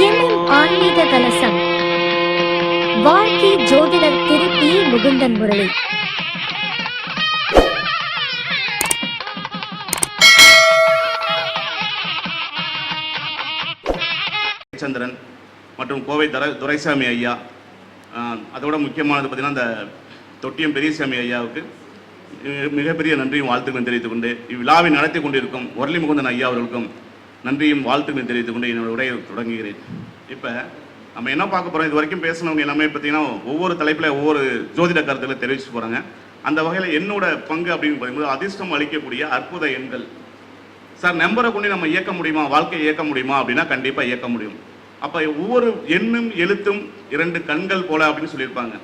எண்ணும் ஆன்மீக கலசம். வாழ்க்கை ஜோதிடர் திரு பி. முகுந்தன் முரளி. சந்திரன் மற்றும் கோவை துரைசாமி ஐயா, அதோட முக்கியமானது பார்த்தீங்கன்னா இந்த தொட்டியம் பெரியசாமி ஐயாவுக்கு மிகப்பெரிய நன்றியும் வாழ்த்துக்களும் தெரிவித்துக் கொண்டு இவ்விழாவை நடத்தி கொண்டிருக்கும் முரளி முகுந்தன் ஐயா அவர்களுக்கும் நன்றியும் வாழ்த்துக்களும் தெரிவித்துக் கொண்டு என்னோட உரையை தொடங்குகிறேன். இப்போ நம்ம என்ன பார்க்க போகிறோம், இது வரைக்கும் பேசினவங்க எல்லாமே பார்த்தீங்கன்னா ஒவ்வொரு தலைப்பில் ஒவ்வொரு ஜோதிட கருத்துக்களை தெரிவிச்சு போகிறாங்க. அந்த வகையில் என்னோட பங்கு அப்படின்னு பார்க்கும்போது அதிர்ஷ்டம் அளிக்கக்கூடிய அற்புத எண்கள். சார், நம்பரை கொண்டு நம்ம இயக்க முடியுமா, வாழ்க்கையை இயக்க முடியுமா அப்படின்னா கண்டிப்பாக இயக்க முடியும். அப்போ ஒவ்வொரு எண்ணும் எழுத்தும் இரண்டு கண்கள் போல அப்படின்னு சொல்லியிருப்பாங்க.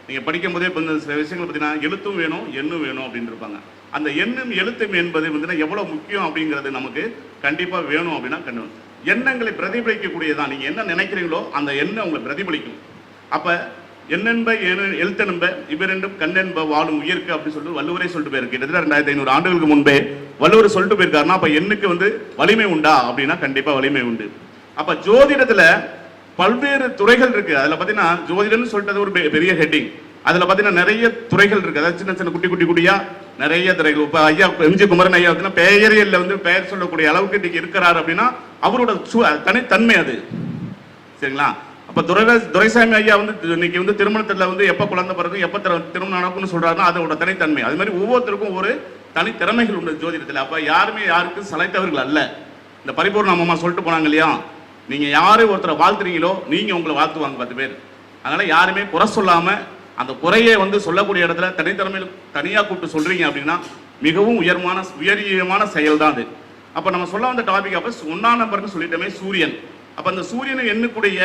நீங்கள் படிக்கும் போதே இப்போ இந்த சில விஷயங்கள் பார்த்தீங்கன்னா எழுத்தும் வேணும் எண்ணும் வேணும் அப்படின்னு இருப்பாங்க. அந்த எண்ணும் எழுத்தும் என்பது வந்து எவ்வளோ முக்கியம் அப்படிங்கிறது நமக்கு கண்டிப்பாக வேணும் அப்படின்னா எண்ணங்களை பிரதிபலிக்கக்கூடியதான். நீங்கள் என்ன நினைக்கிறீங்களோ அந்த எண்ணம் உங்களை பிரதிபலிக்கும். அப்போ எண்ணென்ப எழுத்தென்ப இவ்விரண்டும் கண்ணென்ப வாழும் உயிருக்கு அப்படின்னு சொல்லிட்டு வள்ளுவரே சொல்லிட்டு போயிருக்கு. கிட்டத்தட்ட 2500 ஆண்டுகளுக்கு முன்பே வள்ளுவர் சொல்லிட்டு போயிருக்காருன்னா அப்போ எண்ணுக்கு வந்து வலிமை உண்டா அப்படின்னா கண்டிப்பாக வலிமை உண்டு. அப்போ ஜோதிடத்தில் பல்வேறு துறைகள் இருக்கு. அதில் பார்த்தீங்கன்னா ஜோதிடம்னு சொல்லிட்டு ஒரு பெரிய ஹெட்டிங். அதில் பார்த்தீங்கன்னா நிறைய துறைகள் இருக்கு. அதாவது சின்ன சின்ன குட்டியா நிறைய துறைகள். இப்போ ஐயா எம்ஜி குமரன் ஐயா பார்த்தீங்கன்னா பெயரியல்ல வந்து பெயர் சொல்லக்கூடிய அளவுக்கு இன்னைக்கு இருக்கிறார் அப்படின்னா அவரோட தனித்தன்மை அது. சரிங்களா? அப்போ துரைசாமி ஐயா வந்து இன்னைக்கு வந்து திருமணத்தில் வந்து எப்போ குழந்தை பிறகு எப்போ திருமணம் நடக்கும்னு சொல்றாருன்னா அதோட தனித்தன்மை. அது மாதிரி ஒவ்வொருத்தருக்கும் ஒரு தனித்திறமைகள் உண்டு ஜோதிடத்தில். அப்போ யாருமே யாருக்கும் சளைத்தவர்கள் அல்ல. இந்த பரிபூர்ண அம்மா சொல்லிட்டு போனாங்க இல்லையா, நீங்க யாரு ஒருத்தரை வாழ்த்துறீங்களோ நீங்க உங்களை வாழ்த்துவாங்க 10 பேர். அதனால யாருமே குறை சொல்லாம அந்த குறையை வந்து சொல்லக்கூடிய இடத்துல தனித்திறமையில் தனியா கூப்பிட்டு சொல்றீங்க அப்படின்னா மிகவும் உயரியமான செயல் தான் அது. அப்ப நம்ம சொல்ல வந்த டாபிக் அப்ப 1ஆம் நம்பர்னு சொல்லிட்டோமே சூரியன். அப்ப அந்த சூரியனை எண்ணக்கூடிய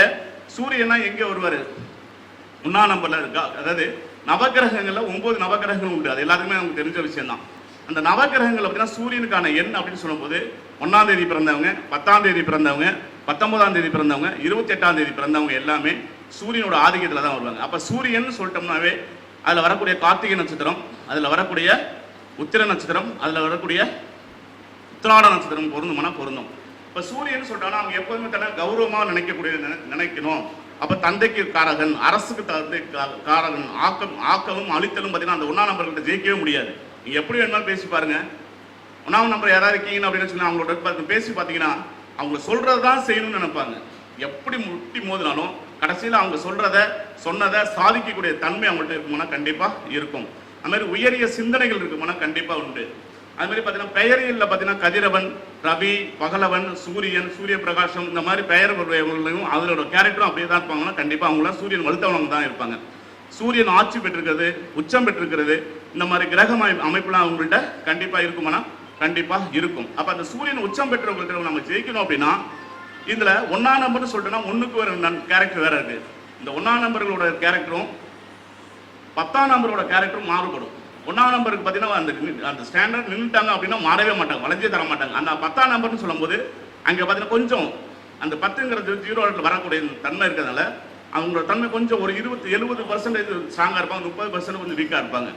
சூரியனா எங்க வருவாரு? 1ஆம் நம்பர்ல இருக்கா. அதாவது நவகிரகங்கள்ல 9 நவகிரகங்கள் உண்டு. அது எல்லாருக்குமே நமக்கு தெரிஞ்ச விஷயம் தான். அந்த நவகிரகங்கள் அப்படின்னா சூரியனுக்கான எண் அப்படின்னு சொல்லும்போது 1ஆம் தேதி பிறந்தவங்க, 10ஆம் தேதி பிறந்தவங்க, 19ஆம் தேதி பிறந்தவங்க, 28ஆம் தேதி பிறந்தவங்க எல்லாமே சூரியனோட ஆதிக்கத்தில் தான் வருவாங்க. அப்போ சூரியன் சொல்லிட்டோம்னாவே அதில் வரக்கூடிய கார்த்திகை நட்சத்திரம், அதில் வரக்கூடிய உத்திர நட்சத்திரம், அதில் வரக்கூடிய உத்திராட நட்சத்திரம் பொருந்தும். இப்போ சூரியன் சொல்லிட்டோம்னா அவங்க எப்போதுமே தன்னை கௌரவமாக நினைக்கணும். அப்போ தந்தைக்கு காரகன், அரசுக்கு தந்தை காரகன், ஆக்கவும் அழித்தலும் பார்த்தீங்கன்னா அந்த 1ஆம் நம்பர்கிட்ட ஜெயிக்கவே முடியாது. நீங்கள் எப்படி வேணாலும் பேசி பாருங்க. 1ஆம் நம்பர் யாராவது இருக்கீங்கன்னு அப்படின்னு சொல்லி அவங்களோட பேசி பார்த்தீங்கன்னா அவங்க சொல்றது தான் செய்யணும்னு நினைப்பாங்க. எப்படி முட்டி மோதினாலும் கடைசியில் அவங்க சொன்னதை சாதிக்கக்கூடிய தன்மை அவங்கள்ட்ட இருக்குமானா கண்டிப்பாக இருக்கும். அது மாதிரி உயரிய சிந்தனைகள் இருக்குமானா கண்டிப்பாக உண்டு. அது மாதிரி பார்த்தீங்கன்னா பெயரியல்ல பார்த்தீங்கன்னா கதிரவன், ரவி, பகலவன், சூரியன், சூரிய பிரகாசம் இந்த மாதிரி பெயர் உடையவர்களையும் அதோட கேரக்டரும் அப்படியே தான் இருப்பாங்கன்னா கண்டிப்பாக அவங்களாம் சூரியன் வலுத்தவங்க தான் இருப்பாங்க. சூரியன் ஆட்சி பெற்றிருக்கிறது, உச்சம் பெற்றிருக்கிறது, இந்த மாதிரி கிரக அமைப்புலாம் அவங்கள்ட்ட கண்டிப்பாக இருக்குமானா கண்டிப்பாக இருக்கும். அப்போ அந்த சூரியன் உச்சம் பெற்றவங்கள்ட்ட நம்ம ஜெயிக்கணும் அப்படின்னா இதில் 1ஆம் நம்பர்னு சொல்லிட்டோம்னா 1க்கு ஒரு கேரக்டர் வேற இருக்கு. இந்த 1ஆம் நம்பர்களோட கேரக்டரும் 10ஆம் நம்பரோட கேரக்டரும் மாறுபடும். 1ஆம் நம்பருக்கு பார்த்தீங்கன்னா அந்த ஸ்டாண்டர்ட் நின்றுட்டாங்க அப்படின்னா மாறவே மாட்டாங்க, வளைஞ்சே தர மாட்டாங்க. அந்த 10ஆம் நம்பர்னு சொல்லும்போது அங்கே பார்த்தீங்கன்னா கொஞ்சம் அந்த 10ங்கிறது 0 வரக்கூடிய தன்மை இருக்கிறதுனால அவங்களோட தன்மை கொஞ்சம் ஒரு 70% ஸ்ட்ராங்காக இருப்பாங்க, 30% கொஞ்சம் வீக்காக இருப்பாங்க.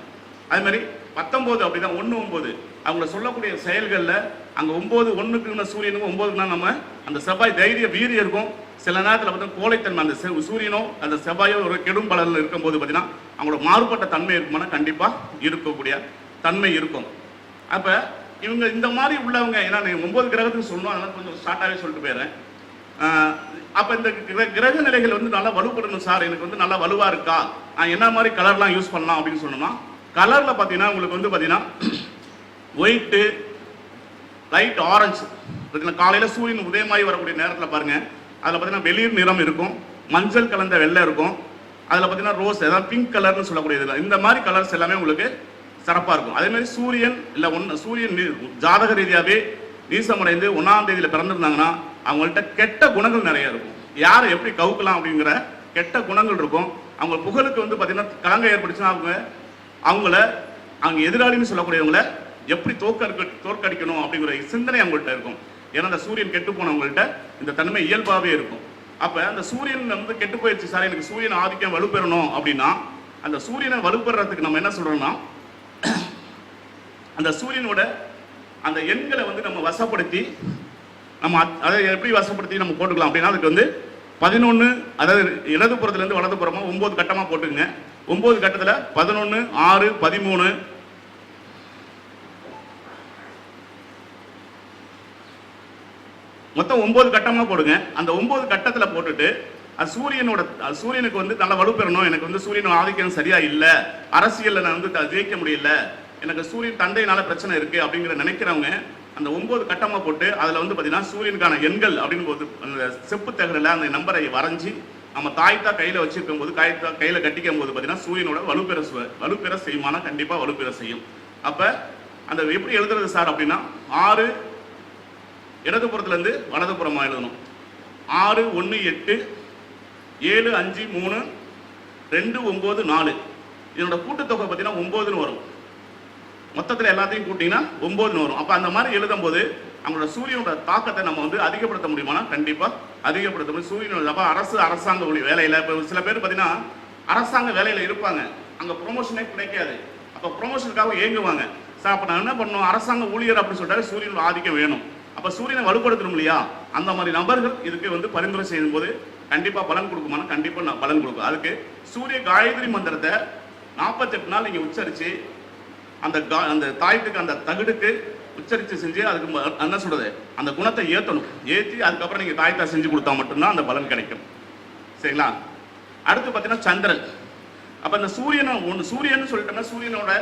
அது மாதிரி 19 அப்படிதான் 1-9 அவங்கள சொல்லக்கூடிய செயல்களில் அங்கே 9-1க்கு சூரியனுக்கும் 9க்குனா நம்ம அந்த செவ்வாய் தைரிய வீரியம் இருக்கும். சில நேரத்தில் பார்த்தீங்கன்னா கோழைத்தன்மை அந்த சூரியனோ அந்த செவ்வாயோ ஒரு கெடும் பலனில் இருக்கும்போது பார்த்தீங்கன்னா அவங்களோட மாறுபட்ட தன்மை இருக்குமானா கண்டிப்பாக இருக்கக்கூடிய தன்மை இருக்கும். அப்போ இவங்க இந்த மாதிரி உள்ளவங்க, ஏன்னா 9 கிரகத்துக்கு சொல்லணும், அதனால கொஞ்சம் ஷார்ட்டாகவே சொல்லிட்டு போயிடுறேன். அப்போ இந்த கிரக நிலைகள் வந்து நல்லா வலுப்படணும். சார், எனக்கு வந்து நல்லா வலுவாக இருக்கா, நான் என்ன மாதிரி கலர்லாம் யூஸ் பண்ணலாம் அப்படின்னு சொன்னோம்னா கலரில் பார்த்தீங்கன்னா உங்களுக்கு வந்து பார்த்தீங்கன்னா ஒயிட்டு, லைட் ஆரஞ்சு பார்த்தீங்கன்னா காலையில் சூரியன் உதயமாகி வரக்கூடிய நேரத்தில் பாருங்கள், அதில் பார்த்தீங்கன்னா வெளிர் நிறம் இருக்கும், மஞ்சள் கலந்த வெள்ளை இருக்கும், அதில் பார்த்தீங்கன்னா ரோஸ், ஏதாவது பிங்க் கலர்னு சொல்லக்கூடியது. இந்த மாதிரி கலர்ஸ் எல்லாமே உங்களுக்கு சிறப்பாக இருக்கும். அதேமாதிரி சூரியன் இல்லை சூரியன் ஜாதக ரீதியாகவே நீசமடைந்து 1ஆம் தேதியில் பிறந்திருந்தாங்கன்னா அவங்கள்ட்ட கெட்ட குணங்கள் நிறைய இருக்கும். யாரை எப்படி கவுக்கலாம் அப்படிங்கிற கெட்ட குணங்கள் இருக்கும். அவங்க புகழுக்கு வந்து பார்த்தீங்கன்னா கலங்க ஏற்படுச்சுன்னா அவங்க எதிராளின்னு சொல்லக்கூடியவங்களை எப்படி தோற்கடிக்கணும் அப்படிங்கிற சிந்தனை அவங்கள்ட்ட இருக்கும். ஏன்னா அந்த சூரியன் கெட்டு போனவங்கள்ட்ட இந்த தன்மை இயல்பாகவே இருக்கும். அப்போ அந்த சூரியன் வந்து கெட்டு போயிடுச்சு சார், எனக்கு சூரியன் ஆதிக்கம் வலுப்பெறணும் அப்படின்னா அந்த சூரியனை வலுப்பெறதுக்கு நம்ம என்ன சொல்றோம்னா அந்த சூரியனோட அந்த எண்களை வந்து நம்ம வசப்படுத்தி நம்ம அதை எப்படி வசப்படுத்தி நம்ம போட்டுக்கலாம் அப்படின்னா அதுக்கு வந்து 11, அதாவது இடதுபுறத்துலேருந்து வலதுபுறமா 9 கட்டமாக போட்டுங்க. 9 கட்டத்தில் 11, 6, 13, மொத்தம் 9 கட்டமாக போடுங்க. அந்த 9 கட்டத்தில் போட்டுட்டு சூரியனுக்கு வந்து நல்லா வலுப்பெறணும், எனக்கு வந்து சூரியன் ஆதிக்கம் சரியா இல்லை, அரசியலில் நான் வந்து ஜெயிக்க முடியல, எனக்கு சூரியன் தந்தையினால பிரச்சனை இருக்கு அப்படிங்கிற நினைக்கிறவங்க அந்த 9 கட்டமாக போட்டு அதில் வந்து பார்த்தீங்கன்னா சூரியனுக்கான எண்கள் அப்படின்னு போது அந்த செப்பு தகரில் அந்த நம்பரை வரைஞ்சி நம்ம தாய்த்தா கையில் வச்சிருக்கும் போது கையில் கட்டிக்கும் போது பார்த்தீங்கன்னா சூரியனோட வலுப்பெற செய்யுமானா கண்டிப்பாக வலுப்பெற செய்யும். அப்போ அந்த எப்படி எழுதுறது சார் அப்படின்னா 6 இடதுபுறத்துலேருந்து வலதுபுறமாக எழுதணும். 6, 1, 8, 7, 5, 3, 2, 9, 4 இதனோட கூட்டுத்தொகை பார்த்தீங்கன்னா 9ன்னு வரும். மொத்தத்தில் எல்லாத்தையும் கூட்டிங்கன்னா 9ன்னு வரும். அப்போ அந்த மாதிரி எழுதும் போது அவங்களோட சூரியனோட தாக்கத்தை நம்ம வந்து அதிகப்படுத்த முடியுமானா கண்டிப்பாக அதிகப்படுத்த முடியும். சூரியனோட அப்போ அரசாங்க வேலையில் இப்போ சில பேர் பார்த்தீங்கன்னா அரசாங்க வேலையில் இருப்பாங்க, அங்கே ப்ரொமோஷனே கிடைக்காது. அப்போ ப்ரொமோஷனுக்காக ஏங்குவாங்க. சார் அப்போ நான் என்ன பண்ணணும், அரசாங்க ஊழியர் அப்படின்னு சொல்லிட்டாரு சூரியனோட ஆதிக்கம் வேணும், அப்போ சூரியனை வலுப்படுத்தணும் இல்லையா? அந்த மாதிரி நபர்கள் இதுக்கு வந்து பரிந்துரை செய்யும் போது கண்டிப்பாக பலன் கொடுக்குமானா கண்டிப்பாக நான் பலன் கொடுக்கும். அதுக்கு சூரிய காயத்ரி மந்திரத்தை 48 நாள் நீங்கள் உச்சரித்து அந்த தாய்த்துக்கு அந்த தகுடுக்கு உச்சரித்து செஞ்சு அதுக்கு என்ன சொல்றது அந்த குணத்தை ஏற்றி அதுக்கப்புறம் நீங்கள் தாய்த்தா செஞ்சு கொடுத்தா மட்டும்தான் அந்த பலன் கிடைக்கும். சரிங்களா? அடுத்து பார்த்தீங்கன்னா சந்திரன். அப்போ இந்த சூரியன் சொல்லிட்டோம்னா சூரியனோட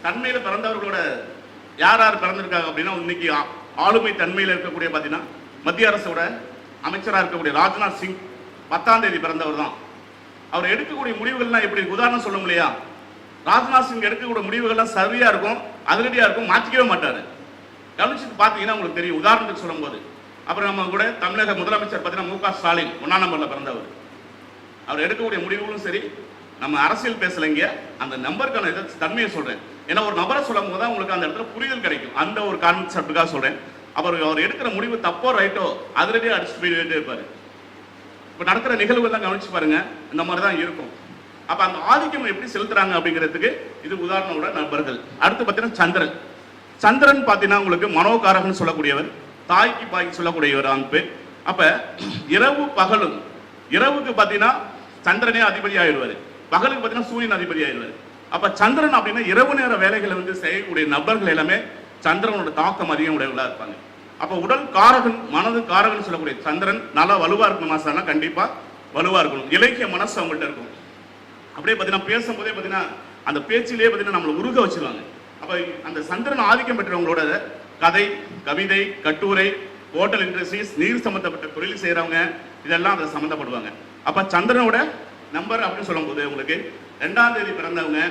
தன்மையில் பிறந்தவர்களோட யார் யார் பிறந்திருக்காங்க அப்படின்னா இன்னைக்கு ஆளுமை தன்மையில் இருக்கக்கூடிய பார்த்தீங்கன்னா மத்திய அரசோட அமைச்சராக இருக்கக்கூடிய ராஜ்நாத் சிங் 10ஆம் தேதி பிறந்தவர் தான். அவர் எடுக்கக்கூடிய முடிவுகள்லாம் எப்படி உதாரணம் சொல்ல முடியா? ராஜ்நாத் சிங் எடுக்கக்கூடிய முடிவுகள்லாம் சரியா இருக்கும், அதிரடியா இருக்கும், மாற்றிக்கவே மாட்டாரு. கவனிச்சுட்டு பார்த்தீங்கன்னா உங்களுக்கு தெரியும். உதாரணத்துக்கு சொல்லும் போது அப்புறம் நம்ம கூட தமிழக முதலமைச்சர் பார்த்தீங்கன்னா மு க ஸ்டாலின் 1ஆம் நம்பர்ல பிறந்தவர். அவர் எடுக்கக்கூடிய முடிவுகளும் சரி, நம்ம அரசியல் பேசலைங்க, அந்த நம்பருக்கான தன்மையை சொல்றேன். ஏன்னா ஒரு நபரை சொல்லும் போது தான் உங்களுக்கு அந்த இடத்துல புரிதல் கிடைக்கும். அந்த ஒரு கான்செப்டுக்காக சொல்றேன். அவர் எடுக்கிற முடிவு தப்போ ரைட்டோ அதிரடியாக அடிச்சுட்டு போயிட்டே இருப்பாரு. இப்போ நடக்கிற நிகழ்வுகள்லாம் கவனிச்சு பாருங்க, இந்த மாதிரி தான் இருக்கும். அப்போ அந்த ஆதிக்கம் எப்படி செலுத்துறாங்க அப்படிங்கிறதுக்கு இது உதாரணோட நபர்கள். அடுத்து பார்த்தீங்கன்னா சந்திரன் பார்த்தீங்கன்னா உங்களுக்கு மனோகாரகன்னு சொல்லக்கூடியவர், தாய்க்கு பாய்க்கு சொல்லக்கூடியவர் அமைப்பு. அப்போ இரவு பகலும், இரவுக்கு பார்த்தீங்கன்னா சந்திரனே அதிபதி ஆயிடுவார், பகலுக்கு பார்த்தீங்கன்னா சூரியன் அதிபதி ஆயிடுவார். அப்போ சந்திரன் அப்படின்னா இரவு நேர வேலைகளை வந்து செய்யக்கூடிய நபர்கள் எல்லாமே சந்திரனோட தாக்கம் அதிகம் உடையவர்களாக இருப்பாங்க. அப்போ உடல் காரகன், மனது காரகன் சொல்லக்கூடிய சந்திரன் நல்லா வலுவாக இருக்கணுமா சார்னா கண்டிப்பாக வலுவாக இருக்கணும். இலக்கிய மனசு அவங்கள்ட்ட இருக்கும். அப்படியே பார்த்தீங்கன்னா பேசும்போதே பார்த்தீங்கன்னா அந்த பேச்சிலேயே பார்த்தீங்கன்னா நம்மளை உருக வச்சிருவாங்க. அப்போ அந்த சந்திரன் ஆதிக்கம் பெற்றவங்களோட கதை, கவிதை, கட்டுரை, ஹோட்டல் இண்டஸ்ட்ரீஸ், நீர் சம்மந்தப்பட்ட தொழில் செய்கிறவங்க இதெல்லாம் அதில் சம்மந்தப்படுவாங்க. அப்போ சந்திரனோட நம்பர் அப்படின்னு சொல்லும்போது உங்களுக்கு 2ஆம் தேதி பிறந்தவங்க,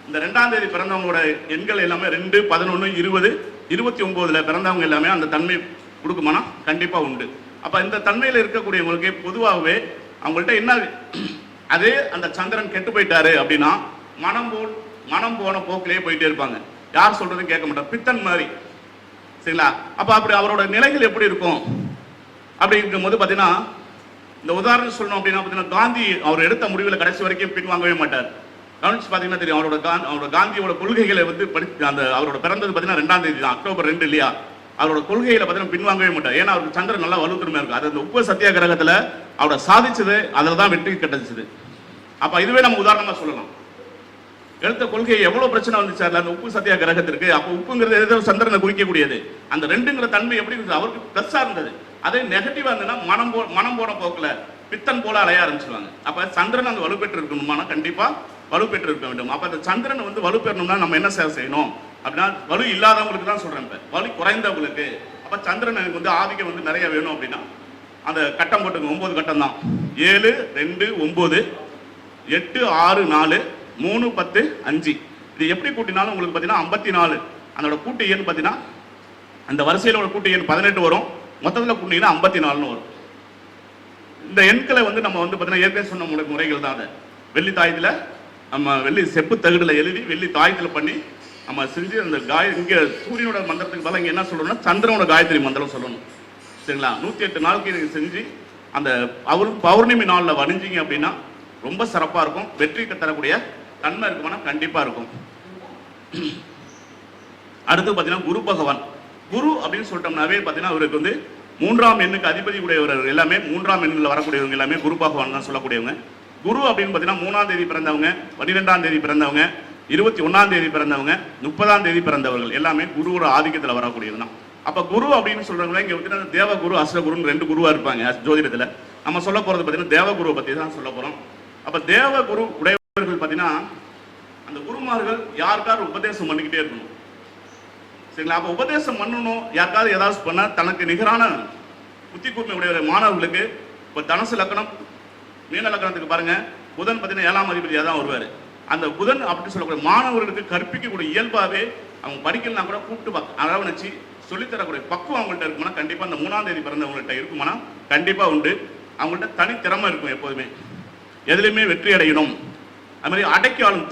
இந்த 2ஆம் தேதி பிறந்தவங்களோட எண்கள் எல்லாமே 2, 11, 20, 29 பிறந்தவங்க எல்லாமே அந்த தன்மை கொடுக்குமானா கண்டிப்பாக உண்டு. அப்போ இந்த தன்மையில் இருக்கக்கூடியவங்களுக்கு பொதுவாகவே அவங்கள்ட்ட என்ன, அதே அந்த சந்திரன் கெட்டு போயிட்டாரு அப்படின்னா மனம் போன போக்கிலே போயிட்டே இருப்பாங்க, யார் சொல்றதும் கேட்க மாட்டார், பித்தன் மாதிரி. சரிங்களா? அப்போ அப்படி அவரோட நிலைகள் எப்படி இருக்கும் அப்படி இருக்கும்போது பார்த்தீங்கன்னா இந்த உதாரணம் சொல்லணும் அப்படின்னா பார்த்தீங்கன்னா காந்தி அவர் எடுத்த முடிவில் கடைசி வரைக்கும் பின்வாங்கவே மாட்டார். கவனிச்சு பார்த்தீங்கன்னா தெரியும், அவரோட காந்தியோட கொள்கைகளை வந்து அந்த அவரோட பிறந்தது பார்த்தீங்கன்னா 2ஆம் தேதி தான், அக்டோபர் 2 இல்லையா? அவரோட கொள்கைகளை பார்த்தீங்கன்னா பின்வாங்கவே மாட்டார். ஏன்னா அவருக்கு சந்திரன் நல்லா வலுத்திறமையா இருக்கு. அது அந்த உப்பு சத்தியாகிரகத்தில் அவரோட சாதிச்சது, அதில் தான் வெற்றி கிடைச்சது. அப்போ இதுவே நம்ம உதாரணமாக சொல்லலாம். எடுத்த கொள்கை எவ்வளவு பிரச்சனை வந்துச்சு அந்த உப்பு சத்தியாகிரகத்திற்கு. அப்போ உப்புங்கிறது ஏதோ சந்திரனை குறிக்கக்கூடியது. அந்த 2ங்கிற தன்மை எப்படி இருந்தது, அவருக்கு பிளஸ்ஸா இருந்தது. அதே நெகட்டிவா இருந்ததுன்னா மனம் போன போக்குல பித்தன் போல அலைய ஆரம்பிச்சிருவாங்க. அப்ப சந்திரன் அந்த வலுப்பெற்று இருக்கணும்னா கண்டிப்பா வலுப்பெற்று இருக்க வேண்டும். அப்ப அந்த சந்திரன் வந்து வலுப்பெறணும்னா நம்ம என்ன செய்யணும் அப்படின்னா, வலு இல்லாதவங்களுக்கு தான் சொல்றேன், இப்ப வலு குறைந்தவங்களுக்கு. அப்ப சந்திரன் எனக்கு வந்து ஆதிக்கம் வந்து நிறைய வேணும் அப்படின்னா அந்த கட்டம் போட்டுங்க, 9 கட்டம் தான். 7, 2, 9, 8, 6, 4, 3, 10, 5. இது எப்படி கூட்டினாலும் உங்களுக்கு பார்த்தீங்கன்னா 54. அதோட கூட்டு எண் பார்த்தீங்கன்னா அந்த வரிசையிலோட கூட்டு எண் 18 வரும். மொத்தத்தில் கூட்டிங்கன்னா 54ன்னு வரும். இந்த எண்களை வந்து நம்ம வந்து பார்த்தீங்கன்னா ஏற்கனவே சொன்ன முறைகள் தான். அதை வெள்ளி தாயத்தில் நம்ம வெள்ளி செப்பு தகுடில் எழுதி வெள்ளி தாயத்தில் பண்ணி நம்ம செஞ்சு அந்த இங்கே சூரியனோட மந்திரத்துக்கு பதிலாக இங்கே என்ன சொல்லணும்னா சந்திரனோட காயத்ரி மந்திரம் சொல்லணும். சரிங்களா? 108 நாளுக்கு நீங்கள் செஞ்சு அந்த பௌர்ணமி நாளில் வணிஞ்சிங்க அப்படின்னா ரொம்ப சிறப்பாக இருக்கும். வெற்றி தரக்கூடிய தன்மை இருக்குமானா கண்டிப்பாக இருக்கும். அடுத்து பார்த்தீங்கன்னா குரு பகவான். குரு அப்படின்னு சொல்லிட்டோம்னாவே பார்த்தீங்கன்னா அவருக்கு வந்து 3ஆம் எண்ணுக்கு அதிபதி உடையவர்கள் எல்லாமே 3ஆம் எண்ணில் வரக்கூடியவங்க எல்லாமே குரு பகவான் தான் சொல்லக்கூடியவங்க. குரு அப்படின்னு பார்த்தீங்கன்னா 3ஆம் தேதி பிறந்தவங்க, 12ஆம் தேதி பிறந்தவங்க, 21ஆம் தேதி பிறந்தவங்க, 30ஆம் தேதி பிறந்தவர்கள் எல்லாமே குருவோட ஆதிக்கத்தில் வரக்கூடியது தான். அப்போ குரு அப்படின்னு சொல்றவங்க இங்கே பார்த்தீங்கன்னா தேவகுரு அசுரகுருன்னு 2 குருவா இருப்பாங்க ஜோதிடத்தில். நம்ம சொல்ல போகிறது பார்த்தீங்கன்னா தேவகுருவை பற்றி தான் சொல்ல போகிறோம். அப்போ தேவகுரு உடையவர்கள் பார்த்தீங்கன்னா அந்த குருமார்கள் யாருக்காவது உபதேசம் பண்ணிக்கிட்டே இருக்கணும். சரிங்களா? அப்போ உபதேசம் பண்ணணும், யாருக்காவது ஏதாவது பண்ணால் தனக்கு நிகரான புத்தி கூர்மை உடைய மாணவர்களுக்கு இப்போ தனுசு லக்கணம் மீன லக்கணத்துக்கு பாருங்க, புதன் பார்த்தீங்கன்னா 7ஆம் அதிபதியாக தான் வருவார். அந்த புதன் அப்படின்னு சொல்லக்கூடிய மாணவர்களுக்கு கற்பிக்கக்கூடிய இயல்பாகவே அவங்க படிக்கலாம் கூட கூப்பிட்டு அரவணைச்சு சொல்லித்தரக்கூடிய பக்குவம் அவங்கள்ட்ட இருக்குமானா கண்டிப்பாக அந்த 3ஆம் தேதி பிறந்தவங்கள்ட்ட இருக்குமானா கண்டிப்பாக உண்டு. அவங்கள்ட்ட தனித்திறமை இருக்கும். எப்போதுமே எதுலையுமே வெற்றி அடையணும். அது மாதிரி அடைக்காலும்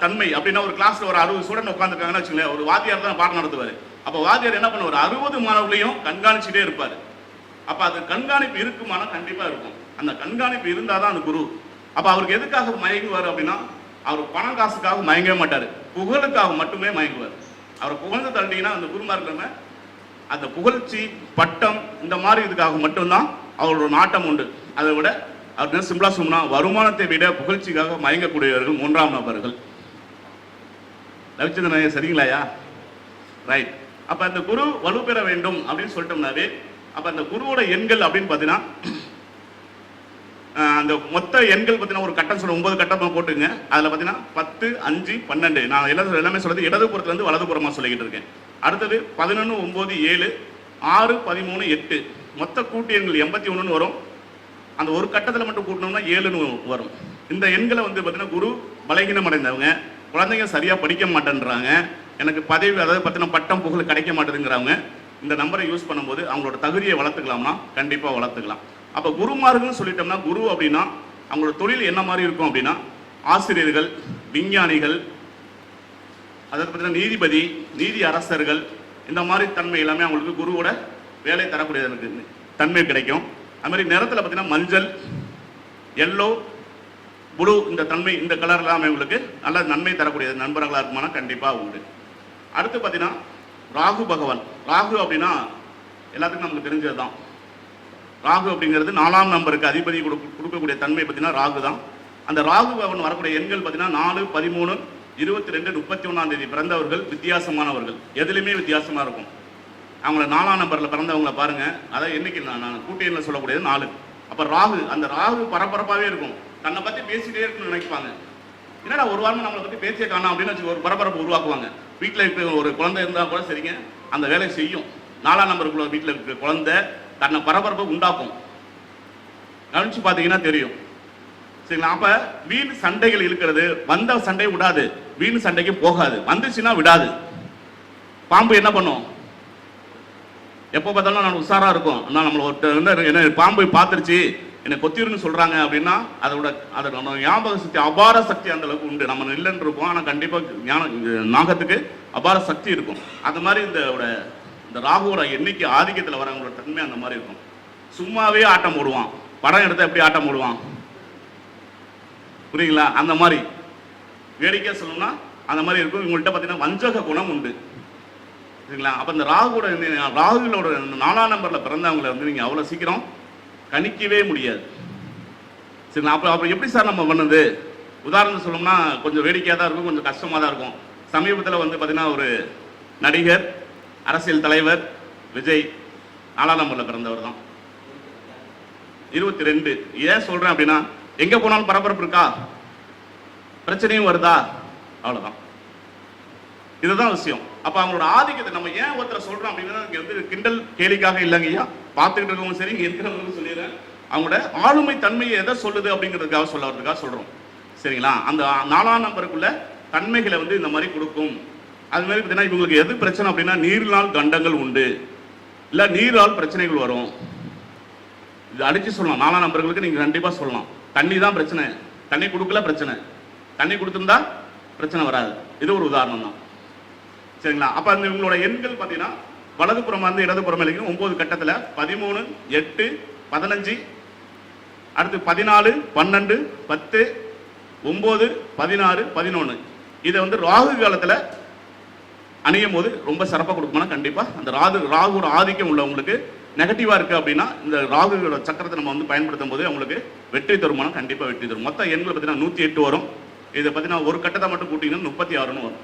தன்மை அப்படின்னா ஒரு கிளாஸ்ல ஒரு 60 ஸ்டூடெண்ட் உட்காந்துருக்காங்கன்னு வச்சுங்களேன், ஒரு வாத்தியார் தான் பாடம் நடத்துவார். அப்போ வாத்தியார் என்ன பண்ணுவார், 60 மாணவர்களையும் கண்காணிச்சுட்டே இருப்பார். அப்போ அது கண்காணிப்பு இருக்குமானா கண்டிப்பாக இருக்கும். அந்த கண்காணிப்பு இருந்தால் தான் அந்த குரு. அப்போ அவருக்கு எதுக்காக மயங்குவார் அப்படின்னா, அவர் பணம் காசுக்காக மயங்கவே மாட்டார், புகழுக்காக மட்டுமே மயங்குவார். அவரை புகழ்ந்து தள்ளிட்டீங்கன்னா அந்த குருமார்களை அந்த புகழ்ச்சி பட்டம் இந்த மாதிரி இதுக்காக மட்டும்தான் அவரோட நாட்டம் உண்டு. அதை விட அவர் சிம்பிளா சொன்னா வருமானத்தை விட புகழ்ச்சிக்காக மயங்கக்கூடியவர்கள் 3ஆம் நபர்கள். ரவிச்சந்திரன் சரிங்களாயா? ரைட். அப்ப அந்த குரு வலுப்பெற வேண்டும் அப்படின்னு சொல்லிட்டோம்னாவே அப்ப அந்த குருவோட எண்கள் அப்படின்னு பாத்தீங்கன்னா அந்த மொத்த எண்கள் பார்த்தீங்கன்னா ஒரு கட்டம் சொல்ல 9 கட்டமாக போட்டுங்க. அதில் பார்த்தீங்கன்னா 10, 5, 12 நான் எல்லாமே சொல்றது இடதுபுறத்துலேருந்து வலதுபுறமாக சொல்லிக்கிட்டு இருக்கேன். அடுத்தது 11, 9, 7, 6, 13, 8 மொத்த கூட்டு எண்கள் 81 வரும். அந்த ஒரு கட்டத்தில் மட்டும் கூட்டணும்னா 7 வரும். இந்த எண்களை வந்து பார்த்தீங்கன்னா குரு பலகீனம் அடைந்தவங்க, குழந்தைங்க சரியாக படிக்க மாட்டேன்றாங்க, எனக்கு பதவி அதாவது பார்த்தீங்கன்னா பட்டம் புகழ் கிடைக்க மாட்டேதுங்கிறவங்க இந்த நம்பரை யூஸ் பண்ணும்போது அவங்களோட தகுதியை வளர்த்துக்கலாம்னா கண்டிப்பாக வளர்த்துக்கலாம். அப்போ குருமார்கள்னு சொல்லிட்டோம்னா குரு அப்படின்னா அவங்களோட தொழில் என்ன மாதிரி இருக்கும் அப்படின்னா ஆசிரியர்கள், விஞ்ஞானிகள், அதாவது பார்த்தீங்கன்னா நீதிபதி, நீதி அரசர்கள், இந்த மாதிரி தன்மை எல்லாமே அவங்களுக்கு குருவோட வேலை தரக்கூடியது தன்மை கிடைக்கும். அது மாதிரி நிறத்தில் பார்த்தீங்கன்னா மஞ்சள், எல்லோ, ப்ளூ இந்த தன்மை இந்த கலர் எல்லாமே உங்களுக்கு நல்ல நன்மை தரக்கூடியது நண்பர்களாக இருக்குமானா கண்டிப்பாக உண்டு. அடுத்து பார்த்தீங்கன்னா ராகு பகவான். ராகு அப்படின்னா எல்லாத்துக்கும் நமக்கு தெரிஞ்சது தான். ராகு அப்படிங்கிறது 4ஆம் நம்பருக்கு அதிபதி கொடுக்கக்கூடிய தன்மை பார்த்தீங்கன்னா ராகு தான். அந்த ராகு பகவான் வரக்கூடிய எண்கள் பார்த்தீங்கன்னா 4, 13, 22, 31ஆம் தேதி பிறந்தவர்கள் வித்தியாசமானவர்கள். எதுலையுமே வித்தியாசமாக இருக்கும். அவங்கள 4ஆம் நம்பரில் பிறந்தவங்கள பாருங்க, அதாவது என்னைக்கு நான் கூட்டியனில் சொல்லக்கூடியது 4. அப்போ ராகு, அந்த ராகு பரபரப்பாகவே இருக்கும். தன்னை பற்றி பேசிகிட்டே இருக்குன்னு நினைப்பாங்க. என்னடா ஒரு வாரமாக நம்மளை பற்றி பேசியே காணோம் அப்படின்னு வச்சு ஒரு பரபரப்பு உருவாக்குவாங்க. வீட்டில் இருக்கிற ஒரு குழந்தை இருந்தால் கூட சரிங்க, அந்த வேலையை செய்யும். 4ஆம் நம்பருக்குள்ள வீட்டில் இருக்கிற குழந்தை தன்னை பரபரப்பை உண்டாக்கும். கவனிச்சு பார்த்தீங்கன்னா தெரியும். சரிங்களா? அப்போ வீண் சண்டைகள் இருக்கிறது, வந்த சண்டை விடாது, வீண் சண்டைக்கு போகாது, வந்துச்சுன்னா விடாது. பாம்பு என்ன பண்ணும், எப்போ பார்த்தாலும் நான் உஷாராக இருக்கும். ஆனால் நம்மளை ஒரு என்ன பாம்பு பார்த்துருச்சு என்னை கொத்திருன்னு சொல்கிறாங்க அப்படின்னா அதோட ஞாபக சக்தி, அபார சக்தி அந்த அளவுக்கு உண்டு. நம்ம இல்லைன்னு இருப்போம், ஆனால் கண்டிப்பாக நாகத்துக்கு அபார சக்தி இருக்கும். அந்த மாதிரி இந்த ராகுவோட எண்ணிக்கை ஆதிக்கத்தில் வரவங்களோட தன்மை அந்த மாதிரி இருக்கும். சும்மாவே ஆட்டம் போடுவான், படம் எடுத்தால் எப்படி ஆட்டம் போடுவான் புரியுங்களா? அந்த மாதிரி வேடிக்கையாக சொல்லணும்னா அந்த மாதிரி இருக்கும். இவங்கள்ட்ட பார்த்தீங்கன்னா வஞ்சக குணம் உண்டு. சரிங்களா? அப்போ இந்த ராகுவோட 4ஆம் நம்பரில் பிறந்தவங்களை வந்து நீங்கள் அவ்வளோ சீக்கிரம் கணிக்கவே முடியாது. சரிங்களா? அப்புறம் எப்படி சார் நம்ம பண்ணது? உதாரணம் சொல்லணும்னா கொஞ்சம் வேடிக்கையாக தான் இருக்கும், கொஞ்சம் கஷ்டமாக தான் இருக்கும். சமீபத்தில் வந்து பார்த்தீங்கன்னா ஒரு நடிகர், அரசியல் தலைவர் விஜய் 4ஆம் நம்பரில் பிறந்தவர் தான். 22. ஏன் சொல்கிறேன் அப்படின்னா எங்கே போனாலும் பரபரப்பு இருக்கா, பிரச்சனையும் வருதா, அவ்வளோதான். இதுதான் விஷயம். அப்போ அவங்களோட ஆதிக்கத்தை நம்ம ஏன் ஒருத்தரை சொல்கிறோம் அப்படின்னா இங்கே வந்து கிண்டல் கேலிக்காக இல்லைங்க ஐயா, பார்த்துக்கிட்டு இருக்கவங்க சரி, இங்கே இருக்கிறவங்களும் சொல்லிடுறேன். அவங்களோட ஆளுமை தன்மையை எதை சொல்லுது அப்படிங்கிறதுக்காக சொல்லுறதுக்காக சொல்கிறோம். சரிங்களா? அந்த 4ஆம் நம்பருக்குள்ள தன்மைகளை வந்து இந்த மாதிரி கொடுக்கும். அது மாதிரி பார்த்தீங்கன்னா இவங்களுக்கு எது பிரச்சனை அப்படின்னா நீரினால் கண்டங்கள் உண்டு, இல்லை நீரால் பிரச்சனைகள் வரும். இது அடித்து சொல்லலாம். 4ஆம் நம்பர்களுக்கு நீங்கள் கண்டிப்பாக சொல்லலாம், தண்ணி தான் பிரச்சனை, தண்ணி கொடுக்கல பிரச்சனை, தண்ணி கொடுத்துருந்தா பிரச்சனை வராது. இது ஒரு உதாரணம் தான். சரிங்களா? அப்போ அந்த இவங்களோட எண்கள் பார்த்தீங்கன்னா வலதுபுறம் வந்து இடதுபுறம் இல்லைங்க 9 கட்டத்தில் 13, 8, 15, அடுத்து 14, 12, 10, 9, 16, 11. இதை வந்து ராகு காலத்தில் அணியும் போது ரொம்ப சிறப்பாக கொடுக்குமானா கண்டிப்பாக அந்த ராகுவோட ஆதிக்கம் உள்ளவங்களுக்கு நெகட்டிவாக இருக்குது அப்படின்னா இந்த ராகுவோட சக்கரத்தை நம்ம வந்து பயன்படுத்தும் போது அவங்களுக்கு வெற்றி தருமானா கண்டிப்பாக வெற்றி தரும். மொத்த எண்கள் பார்த்தீங்கன்னா 108 வரும். இதை பார்த்தீங்கன்னா ஒரு கட்டத்தை மட்டும் கூட்டிங்கன்னா 36 வரும்.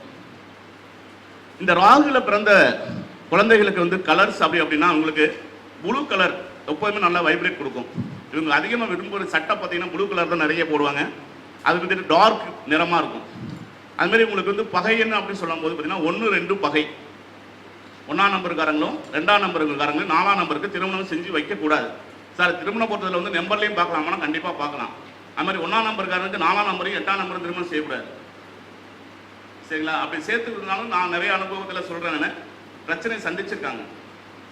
இந்த ராகுல பிறந்த குழந்தைகளுக்கு வந்து கலர்ஸ் அப்படின்னா அவங்களுக்கு ப்ளூ கலர் எப்போதுமே நல்லா வைப்ரேட் கொடுக்கும். இவங்க அதிகமாக விரும்புகிற சட்டை பார்த்தீங்கன்னா ப்ளூ கலர் தான் நிறைய போடுவாங்க. அது வந்துட்டு டார்க் நிறமாக இருக்கும். அதுமாதிரி உங்களுக்கு வந்து பகை என்ன அப்படின்னு சொல்லும் போது பார்த்தீங்கன்னா 1, 2 பகை. 1ஆம் நம்பருக்காரங்களும் 2ஆம் நம்பருக்காரங்களும் 4ஆம் நம்பருக்கு திருமணம் செஞ்சு வைக்கக்கூடாது. சார் திருமணம் போட்டதில் வந்து நம்பர்லையும் பார்க்கலாமா? கண்டிப்பாக பார்க்கலாம். அது மாதிரி 1ஆம் நம்பருக்காரனுக்கு 4ஆம் நம்பரையும் 8ஆம் நம்பரும் திருமணம் செய்யக்கூடாது. சரிங்களா? அப்படி சேர்த்துக்கிறதுனாலும் நான் நிறைய அனுபவத்தில் சொல்கிறேன், பிரச்சனை சந்திச்சிருக்காங்க.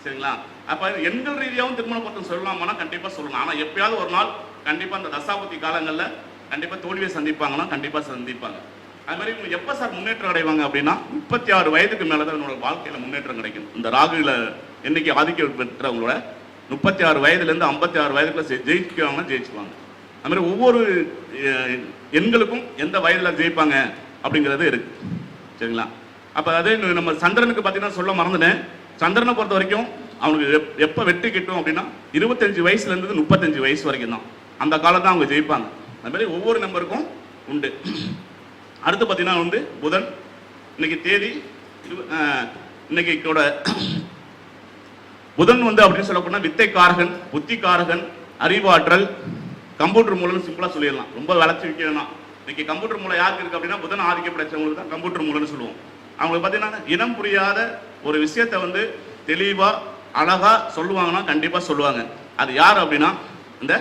சரிங்களா? அப்போ எண்கள் ரீதியாகவும் திருமண பொருத்தம் சொல்லலாமானா கண்டிப்பாக சொல்லலாம். ஆனால் எப்பயாவது ஒரு நாள் கண்டிப்பாக அந்த தசாபுத்தி காலங்களில் கண்டிப்பாக தோல்வியை சந்திப்பாங்கன்னா கண்டிப்பாக சந்திப்பாங்க. அது மாதிரி இவங்க எப்போ சார் முன்னேற்றம் அடைவாங்க அப்படின்னா 36 வயதுக்கு மேலே தான் என்னோட வாழ்க்கையில் முன்னேற்றம் கிடைக்கும். இந்த ராகுல என்னைக்கு ஆதிக்கம் பெற்றவங்களோட 36 வயதுலேருந்து 56 வயதுக்குள்ள ஜெயிக்குவாங்கன்னா ஜெயிச்சுக்குவாங்க. அது மாதிரி ஒவ்வொரு எண்களுக்கும் எந்த வயதில் ஜெயிப்பாங்க அப்படிங்கிறது இருக்கு. சரிங்களா? அப்போ அதே நம்ம சந்திரனுக்கு பார்த்தீங்கன்னா சொல்ல மறந்துட்டேன். சந்திரனை பொறுத்த வரைக்கும் அவனுக்கு எப்போ வெற்றி கிட்டும் அப்படின்னா 25 வயசுலேருந்து 35 வயசு வரைக்கும் தான். அந்த காலம் தான் அவங்க ஜெயிப்பாங்க. அது மாதிரி ஒவ்வொரு நம்பருக்கும் உண்டு. அடுத்து பார்த்தீங்கன்னா வந்து புதன். இன்னைக்கு தேதி இன்னைக்கு புதன் வந்து அப்படின்னு சொல்லப்போனால் வித்தைக்காரகன், புத்திக்காரகன், அறிவாற்றல், கம்ப்யூட்டர் மூலம்னு சிம்பிளாக சொல்லிடலாம். ரொம்ப வளர்ச்சி வைக்கணும். இன்னைக்கு கம்ப்யூட்டர் மூலம் யாருக்கு இருக்கு அப்படின்னா புதன் ஆதிக்கம் படைச்சவங்களுக்கு தான் கம்ப்யூட்டர் மூலம்னு சொல்லுவோம். அவங்களுக்கு பார்த்தீங்கன்னா இனம் புரியாத ஒரு விஷயத்த வந்து தெளிவாக அழகா சொல்லுவாங்கன்னா கண்டிப்பாக சொல்லுவாங்க. அது யார் அப்படின்னா இந்த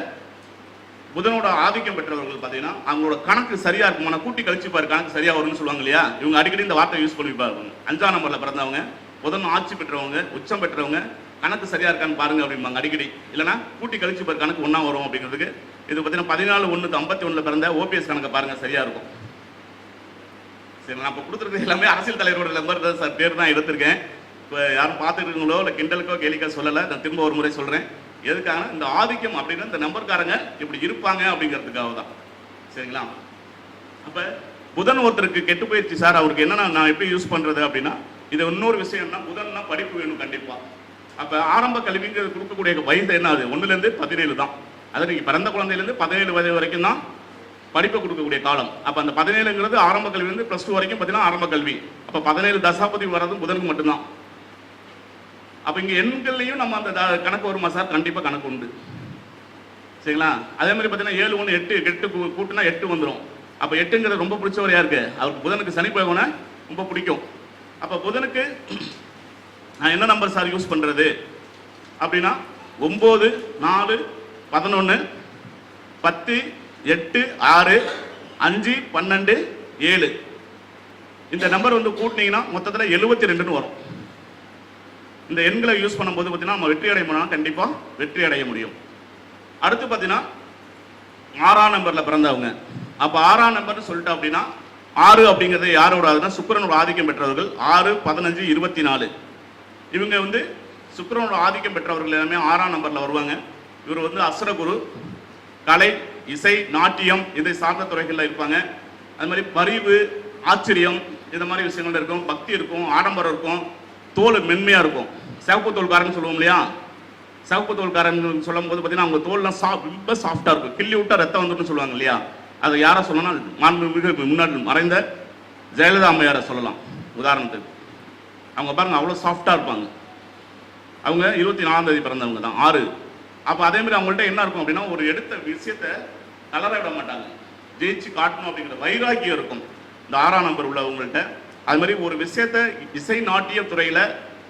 புதனோட ஆதிக்கம் பெற்றவர்கள் பார்த்தீங்கன்னா அவங்களோட கணக்கு சரியா இருக்குமான கூட்டி கழிச்சு பாரு கணக்கு சரியா வரும்னு சொல்லுவாங்க இல்லையா? இவங்க அடிக்கடி இந்த வார்த்தை யூஸ் பண்ணி பாருங்க. 5ஆம் நம்பர்ல பிறந்தவங்க, புதன் ஆட்சி பெற்றவங்க, உச்சம் பெற்றவங்க கணக்கு சரியா இருக்கான்னு பாருங்க அப்படிம்பாங்க அடிக்கடி. இல்லைன்னா கூட்டி கழிச்சு பாரு கணக்கு ஒன்றா வரும் அப்படிங்கிறதுக்கு இது பார்த்தீங்கன்னா 14/1/51 பிறந்த ஓபிஎஸ் கணக்கை பாருங்க சரியா இருக்கும். சரி, நான் இப்போ கொடுத்துருக்க எல்லாமே அரசியல் தலைவரோட நம்பர் தான் சார், பேர் தான் எடுத்திருக்கேன். இப்போ யாரும் பார்த்துருக்கீங்களோ இல்லை கிண்டலுக்கோ கேலிக்கோ சொல்லலை. நான் திரும்ப ஒரு முறை சொல்கிறேன். எதுக்காக இந்த ஆதிக்கம் அப்படின்னா இந்த நம்பர்காரங்க இப்படி இருப்பாங்க அப்படிங்கிறதுக்காக தான். சரிங்களா? அப்போ புதன் ஒருத்தருக்கு கெட்டு போயிடுச்சு சார், அவருக்கு என்னன்னா நான் எப்படி யூஸ் பண்ணுறது அப்படின்னா இது இன்னொரு விஷயம்னா புதன்னா படிப்பு வேணும் கண்டிப்பாக. அப்போ ஆரம்ப கல்விங்கிறது கொடுக்கக்கூடிய வயது என்ன? அது 1லேருந்து 17 தான். அது நீங்கள் பிறந்த குழந்தையிலேருந்து 17 வயது வரைக்கும் தான் படிப்பை கொடுக்கக்கூடிய காலம். அப்போ அந்த 17ங்கிறது ஆரம்ப கல்வியிலேருந்து +2 வரைக்கும் பார்த்தீங்கன்னா ஆரம்ப கல்வி. அப்போ 17 தசாபதி வர்றதும் புதனுக்கு மட்டும்தான். அப்போ இங்கே எண்கள்லையும் நம்ம அந்த கணக்கு வருமா சார்? கண்டிப்பாக கணக்கு உண்டு. சரிங்களா? அதே மாதிரி பார்த்தீங்கன்னா 7, 1, 8 கூட்டினா 8 வந்துடும். அப்போ 8ங்கிறது ரொம்ப பிடிச்சவர் யாருக்கு? அவருக்கு புதனுக்கு சனி பகவானை ரொம்ப பிடிக்கும். அப்போ புதனுக்கு நான் என்ன நம்பர் சார் யூஸ் பண்ணுறது அப்படின்னா 9, 4, 11, 10, 8, 6, 5, 12, 7 இந்த நம்பர் வந்து கூட்டினீங்கன்னா மொத்தத்தில் 72ன்னு வரும். இந்த எண்களை யூஸ் பண்ணும்போது பார்த்தீங்கன்னா நம்ம வெற்றி அடைய முடியும், கண்டிப்பாக வெற்றி அடைய முடியும். அடுத்து பார்த்தீங்கன்னா 6ஆம் நம்பரில் பிறந்தவங்க. அப்போ 6ஆம் நம்பர்னு சொல்லிட்டோம் அப்படின்னா 6 அப்படிங்கிறது யாரோட ஆகுதுன்னா சுக்கிரனோட ஆதிக்கம் பெற்றவர்கள். 6, 15, 24 இவங்க வந்து சுக்கிரனோட ஆதிக்கம் பெற்றவர்கள் எல்லாமே 6ஆம் நம்பரில் வருவாங்க. இவர் வந்து அசுரகுரு, கலை, இசை, நாட்டியம் இதை சார்ந்த துறைகளில் இருப்பாங்க. அது மாதிரி பரிவு, ஆச்சரியம் இந்த மாதிரி விஷயங்கள் இருக்கும். பக்தி இருக்கும், ஆடம்பரம் இருக்கும், தோல் மென்மையாக இருக்கும். சிவப்பு தோல்காரன்னு சொல்லுவோம் இல்லையா? சிவப்பு தோல்காரன் சொல்லும் போது பார்த்தீங்கன்னா அவங்க தோல்லாம் ரொம்ப சாஃப்டாக இருக்கும். கிள்ளி விட்டா ரத்தம் வந்துன்னு சொல்லுவாங்க இல்லையா? அதை யாரை சொல்லணும்னா மாண்புமிகு முன்னாடி மறைந்த ஜெயலலிதா அம்மையாரை சொல்லலாம் உதாரணத்துக்கு. அவங்க பாருங்க அவ்வளோ சாஃப்டாக இருப்பாங்க. அவங்க 24ஆம் தேதி பிறந்தவங்க தான் 6. அப்போ அதே மாதிரி அவங்கள்ட்ட என்ன இருக்கும் அப்படின்னா ஒரு எடுத்த விஷயத்த கலர விட மாட்டாங்க, ஜெயிச்சு காட்டணும் அப்படிங்கிற வைராக்கியம் இருக்கும் இந்த 6ஆம் நம்பர் உள்ளவங்கள்ட்ட. அது மாதிரி ஒரு விஷயத்த இசை நாட்டிய துறையில்,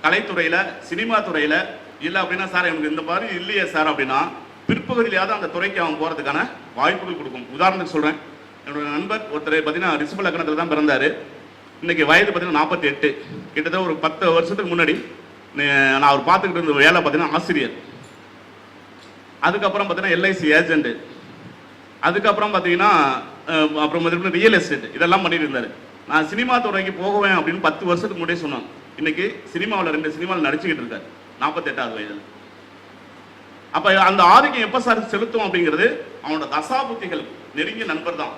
கலைத்துறையில், சினிமா துறையில் இல்லை அப்படின்னா சார் எனக்கு இந்த மாதிரி இல்லையே சார் அப்படின்னா பிற்பகுதியிலாவது அந்த துறைக்கு அவங்க போகிறதுக்கான வாய்ப்புகள் கொடுக்கும். உதாரணத்துக்கு சொல்கிறேன், என்னோட நண்பர் ஒருத்தர் பார்த்தீங்கன்னா ரிஷப லக்னத்தில் தான் பிறந்தார். இன்னைக்கு வயது பார்த்தீங்கன்னா 48. கிட்டத்தட்ட ஒரு 10 வருஷத்துக்கு முன்னாடி நான் அவர் பார்த்துக்கிட்டு இருந்த வேலை பார்த்தீங்கன்னா ஆசிரியர். அதுக்கப்புறம் பார்த்தீங்கன்னா எல்ஐசி ஏஜென்ட். அதுக்கப்புறம் பார்த்தீங்கன்னா அப்புறம் ரியல் எஸ்டேட் இதெல்லாம் பண்ணிட்டு இருந்தார். நான் சினிமா துறைக்கு போகுவேன் அப்படின்னு 10 வருஷத்துக்கு முன்னாடியே சொன்னான். இன்னைக்கு சினிமாவில் 2 சினிமாவில் நடிச்சுக்கிட்டு இருக்காரு 48ஆவது வயதில். அப்போ அந்த ஆதிக்கம் எப்போ சார் செலுத்தும் அப்படிங்கிறது அவனோட தசாபுத்திகள் நெருங்கிய நண்பர் தான்.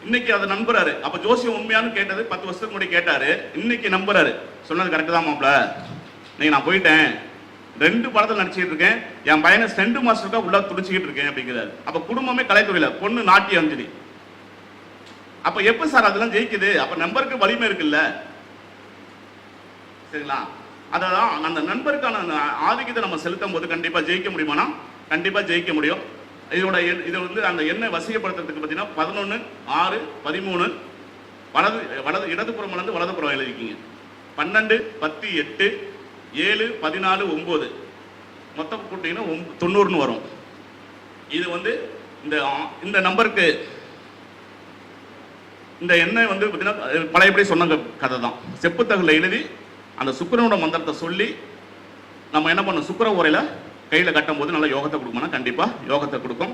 இன்னைக்கு அதை நம்புறாரு. அப்ப ஜோசியம் உண்மையானு கேட்டது 10 வருஷத்துக்கு முன்னாடி கேட்டாரு, இன்னைக்கு நம்புறாரு. சொன்னது கரெக்ட் தான் மாப்ள, நீங்க நான் போயிட்டேன், 2 படத்தில் நடிச்சுட்டு இருக்கேன், என் பையனை ஸ்டெண்ட் மாஸ்டருக்கா உள்ள துடிச்சுக்கிட்டு இருக்கேன் அப்படிங்கிறாரு. அப்ப குடும்பமே கலைத்துறையில, பொண்ணு நாட்டிய அஞ்சலி. அப்ப எப்ப சார் அதெல்லாம் ஜெயிக்குது? அப்ப நம்பருக்கு வலிமை இருக்குல்ல, சரிங்களா? அதான் அந்த நண்பருக்கான ஆதிக்கத்தை நம்ம செலுத்தும் போது கண்டிப்பா ஜெயிக்க முடியுமானா கண்டிப்பா ஜெயிக்க முடியும். இதோட இது வந்து அந்த எண்ணை வசியப்படுத்துறதுக்கு பார்த்தீங்கன்னா 11, 6, 13 வலது இடதுபுறம் இருந்து வலதுபுறம் எழுதிக்கிங்க. 12, 10, 8, 7, 14, 9 மொத்தம் கூட்டிங்கன்னா 90ன்னு வரும். இது வந்து இந்த நம்பருக்கு இந்த எண்ணெய் வந்து பார்த்தீங்கன்னா பழையபடி சொன்ன கதை தான். செப்புத்தகல எழுதி அந்த சுக்கிரனோட மந்திரத்தை சொல்லி நம்ம என்ன பண்ணோம், சுக்கிர உரையில கையில் கட்டும் போது நல்ல யோகத்தை கொடுக்கணும்னா கண்டிப்பாக யோகத்தை கொடுக்கும்.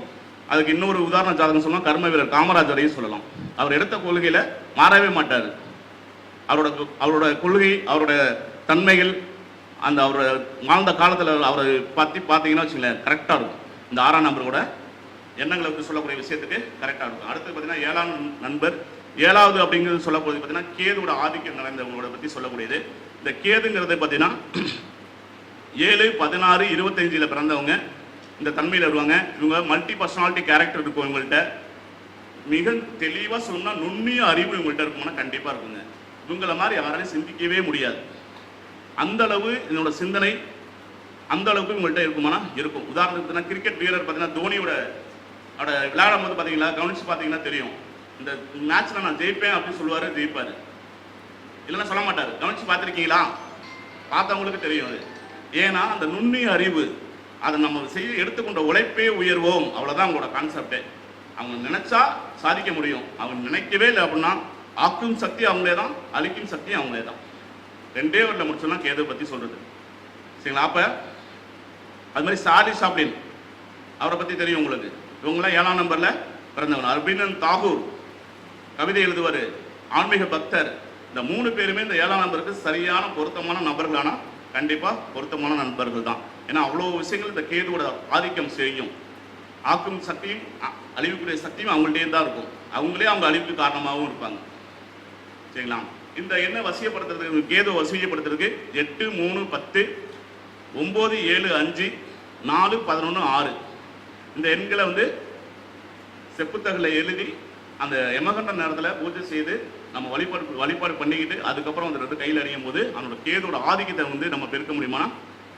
அதுக்கு இன்னொரு உதாரண ஜாதகம் சொல்லலாம், கர்ம வீரர் காமராஜரையும் சொல்லலாம். அவர் எடுத்த கொள்கையில் மாறவே மாட்டார். அவரோட கொள்கை, அவரோட தன்மைகள், அந்த அவரோட வாழ்ந்த காலத்தில் அவரை பற்றி பார்த்தீங்கன்னா வச்சுங்களேன் கரெக்டாக இருக்கும். இந்த 6ஆம் நம்பரோட எண்ணங்களை வந்து சொல்லக்கூடிய விஷயத்துக்கு கரெக்டாக இருக்கும். அடுத்து பார்த்தீங்கன்னா 7ஆம் நண்பர், 7வது அப்படிங்கிறது சொல்லக்கூடியது பார்த்தீங்கன்னா கேதுவோட ஆதிக்கம் நிறைந்தவங்களோட பற்றி சொல்லக்கூடியது. இந்த கேதுங்கிறது பார்த்தீங்கன்னா 7, 16, 25 பிறந்தவங்க இந்த தன்மையில் வருவாங்க. இவங்க மல்டி பர்சனாலிட்டி கேரக்டர் இருக்கும். இவங்கள்ட்ட மிக தெளிவாக சொன்னால் நுண்ணிய அறிவு இவங்கள்ட்ட இருக்கும்னா கண்டிப்பாக இருக்குங்க. இவங்களை மாதிரி யாராலையும் சிந்திக்கவே முடியாது. அந்த அளவு இதனோட சிந்தனை அந்த அளவுக்கு இவங்கள்ட்ட இருக்குமானா இருக்கும். உதாரணத்துக்கு பார்த்தீங்கன்னா கிரிக்கெட் வீரர் பார்த்தீங்கன்னா தோனியோட விளையாடும் போது பார்த்தீங்களா, கவனிச்சு பார்த்தீங்கன்னா தெரியும், இந்த மேட்ச்ல நான் ஜெயிப்பேன் அப்படின்னு சொல்லுவாரு, ஜெயிப்பாரு. இல்லைன்னா சொல்ல மாட்டாரு. கவனிச்சு பார்த்துருக்கீங்களா? பார்த்தவங்களுக்கு தெரியும் அது. ஏன்னா அந்த நுண்ணிய அறிவு, அதை நம்ம செய்ய எடுத்துக்கொண்ட உழைப்பே உயர்வோம், அவ்வளோதான் அவங்களோட கான்செப்டே. அவங்க நினைச்சா சாதிக்க முடியும். அவங்க நினைக்கவே இல்லை அப்படின்னா ஆக்கும் சக்தி அவங்களே தான், அழிக்கும் சக்தி அவங்களே தான். 2 வரியில் முடிச்சோம்னா கேது பற்றி சொல்றது, சரிங்களா? அப்போ அது மாதிரி சார்லி சாப்ளின் அவரை பற்றி தெரியும் உங்களுக்கு. இவங்களாம் 7ஆம் நம்பரில் பிறந்தவங்க. ரவீந்திரநாத் தாகூர் கவிதை எழுதுவார், ஆன்மீக பக்தர். இந்த 3 பேருமே இந்த 7ஆம் நம்பருக்கு சரியான பொருத்தமான நபர்களான கண்டிப்பாக பொருத்தமான நண்பர்கள் தான். ஏன்னா அவ்வளோ விஷயங்கள் இந்த கேதுவோட ஆதிக்கம் செய்யும். ஆக்கும் சக்தியும் அழிவுக்குரிய சக்தியும் அவங்கள்டே தான் இருக்கும். அவங்களே அவங்க அழிவுக்கு காரணமாகவும் இருப்பாங்க, சரிங்களா? இந்த எண்ணெய் வசியப்படுத்துறதுக்கு, கேது வசியப்படுத்துறதுக்கு 8, 3, 10, 9, 7, 5, 4, 11, 6 இந்த எண்களை வந்து செப்புத்தகல எழுதி அந்த யமகண்ட நேரத்தில் பூஜை செய்து நம்ம வழிபாடு பண்ணிக்கிட்டு அதுக்கப்புறம் அந்த 2 கையில் அணியும் போது அவனோட கேதோட ஆதிக்கத்தை வந்து நம்ம பெருக்க முடியுமானா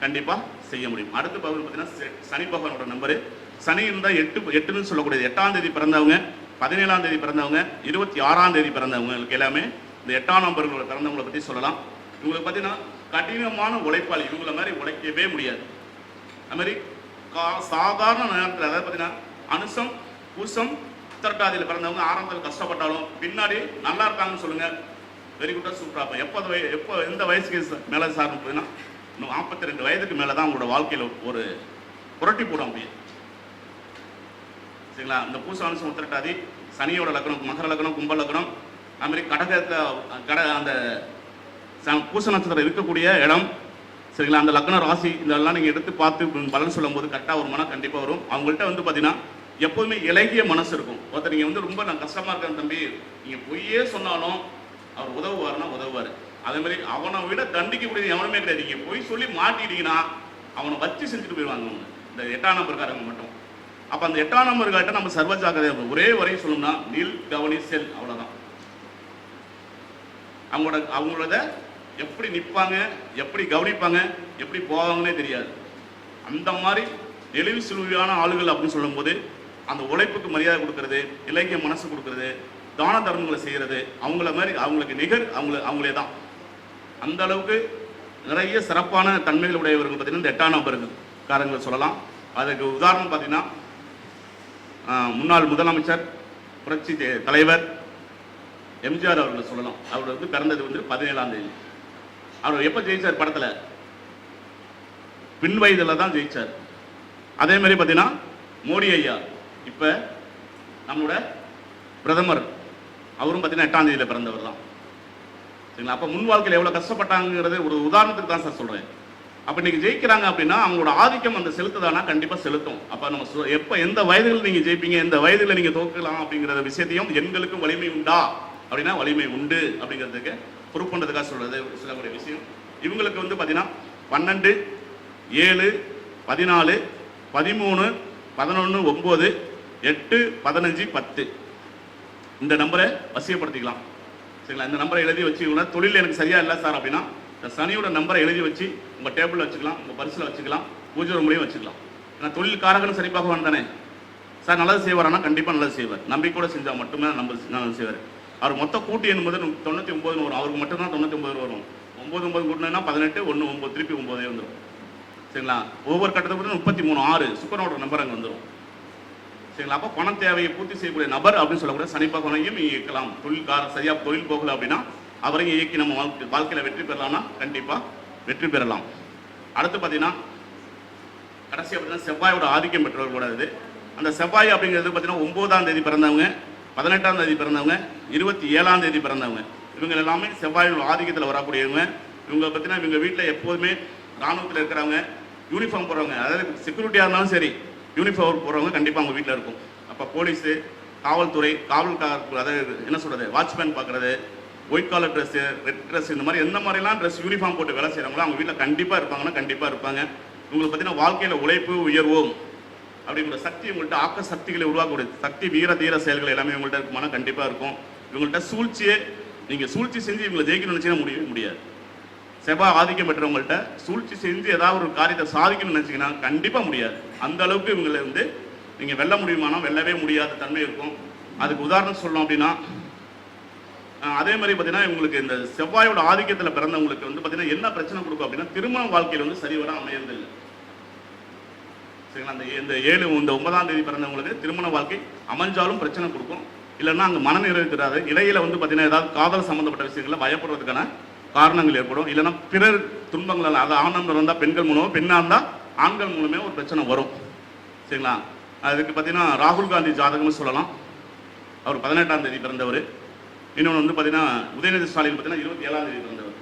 கண்டிப்பாக செய்ய முடியும். அடுத்து பார்த்தீங்கன்னா சனி பகவானோட நம்பரு. சனி இருந்தால் 8ன்னு சொல்லக்கூடியது. 8ஆம் தேதி பிறந்தவங்க, 17ஆம் தேதி பிறந்தவங்க, 26ஆம் தேதி பிறந்தவங்களுக்கு எல்லாமே இந்த 8ஆம் நம்பர்களோட பிறந்தவங்களை பற்றி சொல்லலாம். இவங்களுக்கு பார்த்தீங்கன்னா கடினமான உழைப்பாளி, இவங்கள மாதிரி உழைக்கவே முடியாது. அது மாதிரி சாதாரண நேரத்தில், அதாவது பார்த்தீங்கன்னா அனுசம், பூசம், உத்திரட்டாதியில் பிறந்தவங்க ஆரம்பத்தில் கஷ்டப்பட்டாலும் பின்னாடி நல்லா இருக்காங்கன்னு சொல்லுங்க, வெரி குட்டாக சூப்பராக. எப்போ எந்த வயசுக்கு மேலே சார் பார்த்தீங்கன்னா இன்னும் 42 வயதுக்கு மேலே தான் உங்களோட வாழ்க்கையில் ஒரு புரட்டி போடும் அப்படியே, சரிங்களா? இந்த பூச அனுசம் உத்திரட்டாதி சனியோட லக்னம், மகர லக்னம், கும்ப லக்னம், அதுமாதிரி கடகத்தில் அந்த பூச நட்சத்திரம் இருக்கக்கூடிய இடம், சரிங்களா? அந்த லக்ன ராசி இதெல்லாம் நீங்கள் எடுத்து பார்த்து பலன் சொல்லும் போது கரெக்டாக வருமானா கண்டிப்பாக வரும். அவங்கள்ட்ட வந்து பார்த்தீங்கன்னா எப்போதுமே இலகிய மனசு இருக்கும். ஒருத்தர் நீங்கள் வந்து ரொம்ப நான் கஷ்டமாக இருக்கேன் தம்பி, நீங்கள் பொய்யே சொன்னாலும் அவர் உதவுவார்னா உதவுவார். அதே மாதிரி அவனை விட தண்டிக்கக்கூடியது எவனுமே கிடையாது. நீங்கள் பொய் சொல்லி மாட்டிட்டீங்கன்னா அவனை வச்சு செஞ்சுட்டு போயிடுவாங்க அவங்க, இந்த 8ஆம் நம்பர்காரங்க மட்டும். அப்போ அந்த 8ஆம் நம்பர்கார்ட்ட நம்ம சர்வ ஜாக்கிரதை. ஒரே வரையும் சொல்லணும்னா நில், கவனி, செல், அவ்வளோதான். அவங்களோட எப்படி நிற்பாங்க, எப்படி கவனிப்பாங்க, எப்படி போவாங்கன்னே தெரியாது. அந்த மாதிரி நெளிவு சுழிவான ஆளுகள் அப்படின்னு சொல்லும்போது அந்த உழைப்புக்கு மரியாதை கொடுக்கறது, இலக்கிய மனசு கொடுக்கறது, தான தர்மங்களை செய்கிறது, அவங்கள மாதிரி அவங்களுக்கு நிகர் அவங்களே தான். அந்த அளவுக்கு நிறைய சிறப்பான தன்மைகள் உடையவர்கள் பார்த்தீங்கன்னா இந்த 8ஆம் நம்பர்காரங்களை சொல்லலாம். அதுக்கு உதாரணம் பார்த்தீங்கன்னா முன்னாள் முதலமைச்சர், புரட்சி தலைவர் எம்ஜிஆர் அவர்களை சொல்லலாம். அவர் வந்து பிறந்தது வந்து 17ஆம் தேதி. அவர் எப்போ ஜெயிச்சார் படத்தில்? பின் வயதில் தான் ஜெயிச்சார். அதே மாதிரி பார்த்தீங்கன்னா மோடி ஐயா இப்போ நம்மளோட பிரதமர், அவரும் பார்த்தீங்கன்னா 8ஆம் தேதியில் பிறந்தவர் தான், சரிங்களா? அப்போ முன் வாழ்க்கையில் எவ்வளோ கஷ்டப்பட்டாங்கிறது ஒரு உதாரணத்துக்கு தான் சார் சொல்கிறேன். அப்போ நீங்கள் ஜெயிக்கிறாங்க அப்படின்னா அவங்களோட ஆதிக்கம் அந்த செலுத்துதானா கண்டிப்பாக செலுத்தும். அப்போ நம்ம எப்போ எந்த வயதில் நீங்கள் ஜெயிப்பீங்க, எந்த வயதில் நீங்கள் தோக்கலாம் அப்படிங்கிற விஷயத்தையும் எண்களுக்கும் வலிமை உண்டா அப்படின்னா வலிமை உண்டு அப்படிங்கிறதுக்கு ப்ரூவ் பண்ணுறதுக்காக சொல்கிறது சொல்லக்கூடிய விஷயம். இவங்களுக்கு வந்து பார்த்தீங்கன்னா 12, 7, 14, 13, 11, 9, 8, 15, 10 இந்த நம்பரை வசியப்படுத்திக்கலாம். சரிங்களா? இந்த நம்பரை எழுதி வச்சுக்கலாம். தொழில் எனக்கு சரியா இல்லை சார் அப்படின்னா இந்த சனியோட நம்பரை எழுதி வச்சு உங்கள் டேபிளில் வச்சுக்கலாம், உங்கள் பரிசில் வச்சுக்கலாம், பூஜை ரூம்லையும் வச்சுக்கலாம். ஏன்னா தொழில் காரகன்னு சரி பார்க்க தானே சார். நல்லது செய்வாரானா கண்டிப்பாக நல்லது செய்வார். நம்பிக்கையோட செஞ்சால் மட்டுமே நல்லது செய்வார். அவர் மொத்த கூட்டி என்பது 99 வரும். அவருக்கு மட்டும்தான் 99 வரும். 9 கூட்டினா 18, 1, 9 திருப்பி 9 வந்துடும். சரிங்களா? ஒவ்வொரு கட்டத்துக்கு 33, 6 சுக்கரனோட நம்பர் அங்கே வந்துடும். சரிங்களா? அப்போ பண தேவையை பூர்த்தி செய்யக்கூடிய நபர் அப்படின்னு சொல்லக்கூடிய சனி பகவானையும் இயக்கலாம். சரியாக தொழில் போகல அப்படின்னா அவரையும் இயக்கி நம்ம வாழ்க்கையில் வெற்றி பெறலாம்னா கண்டிப்பாக வெற்றி பெறலாம். அடுத்து பார்த்தீங்கன்னா கடைசியாக பார்த்தீங்கன்னா செவ்வாயோட ஆதிக்கம் பெற்றவர் கூட இது. அந்த செவ்வாய் அப்படிங்கிறது பார்த்தீங்கன்னா 9ஆம் தேதி பிறந்தவங்க, 18ஆம் தேதி பிறந்தவங்க, 27ஆம் தேதி பிறந்தவங்க. இவங்க எல்லாமே செவ்வாயோட ஆதிக்கத்தில் வரக்கூடியவங்க. இவங்க பார்த்தீங்கன்னா இவங்க வீட்டில் எப்போதுமே இராணுவத்தில் இருக்கிறவங்க, யூனிஃபார்ம் போடுறவங்க, அதாவது செக்யூரிட்டியாக இருந்தாலும் சரி யூனிஃபார்ம் போடுறவங்க கண்டிப்பாக அவங்க வீட்டில் இருக்கும். அப்போ போலீஸு, காவல்துறை, காவல்கார, அதாவது என்ன சொல்கிறது, வாட்ச்மேன் பார்க்குறது, white collar dress, red dress, இந்த மாதிரி எந்த மாதிரிலாம் ட்ரெஸ் யூனிஃபார்ம் போட்டு வேலை செய்கிறாங்களோ அவங்க வீட்டில் கண்டிப்பாக இருப்பாங்கன்னா கண்டிப்பாக இருப்பாங்க. உங்களுக்கு பார்த்தீங்கன்னா வாழ்க்கையில் உழைப்பு உயர்வோம் அப்படிங்கிற சக்தி உங்கள்கிட்ட, ஆக்க சக்திகளை உருவாக்கக்கூடிய சக்தி, வீர தீர செயல்கள் எல்லாமே உங்கள்கிட்ட இருக்குமானா கண்டிப்பாக இருக்கும். இவங்கள்ட்ட சூழ்ச்சியே, நீங்கள் சூழ்ச்சி செஞ்சு இவங்களை ஜெயிக்கணும்னு நினச்சிங்கன்னா முடியவே முடியாது. செவ்வாய் ஆதிக்கம் பெற்றவங்கள்ட்ட சூழ்ச்சி செஞ்சு ஏதாவது ஒரு காரியத்தை சாதிக்கணும்னு நினச்சிங்கன்னா கண்டிப்பாக முடியாது. அந்த அளவுக்கு இவங்களை வந்து நீங்கள் வெல்ல முடியுமானா வெல்லவே முடியாத தன்மை இருக்கும். அதுக்கு உதாரணம் சொல்லணும் அப்படின்னா அதே மாதிரி பார்த்தீங்கன்னா இவங்களுக்கு இந்த செவ்வாயோட ஆதிக்கத்தில் பிறந்தவங்களுக்கு வந்து பார்த்தீங்கன்னா என்ன பிரச்சனை கொடுக்கும் அப்படின்னா திருமண வாழ்க்கையில் வந்து சரிவர அமையறதில்லை. சரிங்களா? இந்த 9ஆம் தேதி பிறந்தவங்களுக்கு திருமண வாழ்க்கை அமைஞ்சாலும் பிரச்சனை கொடுக்கும். இல்லைன்னா அங்கே மனநிறைவு தராது. இடையில வந்து பார்த்தீங்கன்னா ஏதாவது காதல் சம்மந்தப்பட்ட விஷயங்களை பயப்படுறதுக்கான காரணங்கள் ஏற்படும். இல்லைன்னா பிறர் துன்பங்களால், அது ஆணம் இருந்தால் பெண்கள் மூலமோ, பெண்ணாக இருந்தால் ஆண்கள் மூலமே ஒரு பிரச்சனை வரும். சரிங்களா? அதுக்கு பார்த்தீங்கன்னா ராகுல் காந்தி ஜாதகம்னு சொல்லலாம். அவர் 18ஆம் தேதி பிறந்தவர். இன்னொன்று வந்து பார்த்தீங்கன்னா உதயநிதி ஸ்டாலின் பார்த்தீங்கன்னா 27ஆம் தேதி பிறந்தவர்.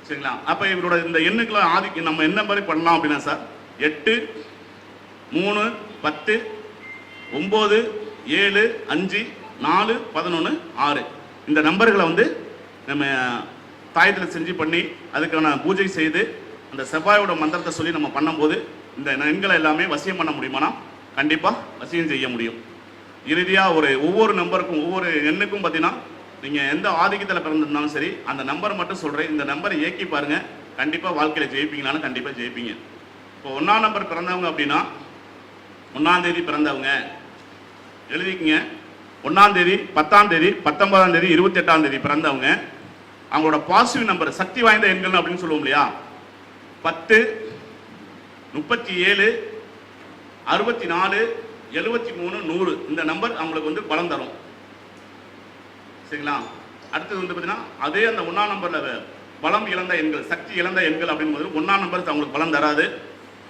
சரிங்களா? அப்போ இவரோட இந்த எண்ணுக்களை ஆதிக்கம் நம்ம என்ன மாதிரி பண்ணலாம் அப்படின்னா சார் 8, 3, 10, 9, 7, 5, 4, 11, 6 இந்த நம்பர்களை வந்து நம்ம தாயத்தில் செஞ்சு பண்ணி அதுக்கான பூஜை செய்து அந்த செவ்வாயோட மந்திரத்தை சொல்லி நம்ம பண்ணும்போது இந்த எண்களை எல்லாமே வசியம் பண்ண முடியுமானா கண்டிப்பாக வசியம் செய்ய முடியும். இறுதியாக ஒவ்வொரு நம்பருக்கும், ஒவ்வொரு எண்ணுக்கும் பார்த்தீங்கன்னா நீங்கள் எந்த ஆதிக்கத்தில் பிறந்திருந்தாலும் சரி அந்த நம்பரை மட்டும் சொல்கிறேன். இந்த நம்பரை இயக்கி பாருங்கள், கண்டிப்பாக வாழ்க்கையில் ஜெயிப்பீங்களான்னு கண்டிப்பாக ஜெயிப்பீங்க. இப்போ 1ஆம் நம்பர் பிறந்தவங்க அப்படின்னா 1ஆம் தேதி பிறந்தவங்க எழுதிக்கிங்க. 1ஆம் தேதி, 10ஆம் தேதி, 19ஆம் தேதி, 28ஆம் தேதி பிறந்தவங்க அவங்களோட பாசிட்டிவ் நம்பர், சக்தி வாய்ந்த எண்கள் அப்படின்னு சொல்லுவோம் இல்லையா, 10, 37, 64, 73, 100 இந்த நம்பர் அவங்களுக்கு வந்து பலம் தரும். சரிங்களா? அடுத்தது வந்து பார்த்தீங்கன்னா அதே அந்த 1ஆம் நம்பரில் பலம் இழந்த எண்கள், சக்தி இழந்த எண்கள் அப்படின்போது 1ஆம் நம்பர் அவங்களுக்கு பலம் தராது,